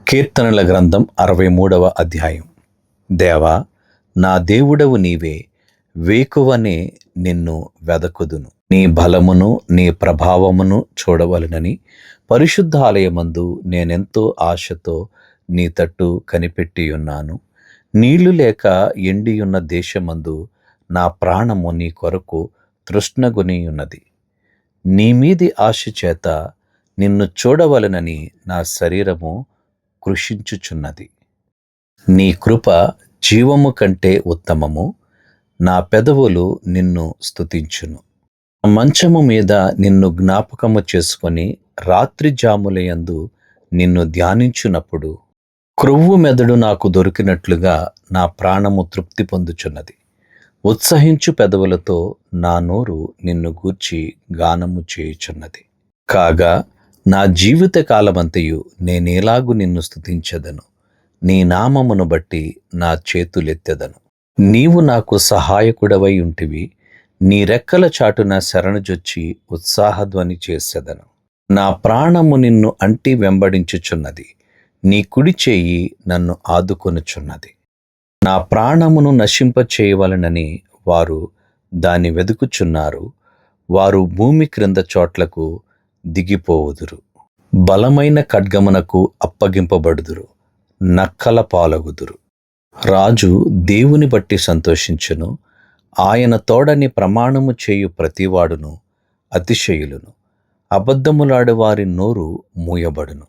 కీర్తనల గ్రంథం 63వ అధ్యాయం. దేవా, నా దేవుడవు నీవే, వేకువనే నిన్ను వెదకుదును. నీ బలమును నీ ప్రభావమును చూడవలెనని పరిశుద్ధాలయమందు నేనెంతో ఆశతో నీ తట్టు కనిపెట్టియున్నాను. నీళ్లు లేక ఎండియున్న దేశమందు నా ప్రాణము నీ కొరకు తృష్ణగొనియున్నది. నీ మీది ఆశ చేత నిన్ను చూడవలెనని నా శరీరము కృషించుచున్నది. నీ కృప జీవము కంటే ఉత్తమము. నా పెదవులు నిన్ను స్తుతించును. మంచము మీద నిన్ను జ్ఞాపకము చేసుకొని రాత్రి జాములయందు నిన్ను ధ్యానించునప్పుడు క్రొవ్వు మెదడు నాకు దొరికినట్లుగా నా ప్రాణము తృప్తి పొందుచున్నది. ఉత్సహించు పెదవులతో నా నోరు నిన్ను గూర్చి గానము చేయుచున్నది. కాగా నా జీవిత కాలమంతయు నేనేలాగు నిన్ను స్తుతించెదను. నీ నామమును బట్టి నా చేతులెత్తెదను. నీవు నాకు సహాయకుడవై ఉంటివి. నీ రెక్కల చాటున శరణుజొచ్చి ఉత్సాహధ్వని చేసెదను. నా ప్రాణము నిన్ను అంటి వెంబడించుచున్నది. నీ కుడి చేయి నన్ను ఆదుకొనుచున్నది. నా ప్రాణమును నశింపచేయవలెనని వారు దాని వెదుకుచున్నారు. వారు భూమి క్రింద చోట్లకు దిగిపోవుదురు. బలమైన ఖడ్గమునకు అప్పగింపబడుదురు. నక్కల పాలగుదురు. రాజు దేవుని బట్టి సంతోషించును. ఆయన తోడని ప్రమాణము చేయు ప్రతివాడును అతిశయులును. అబద్ధములాడు వారి నోరు మూయబడును.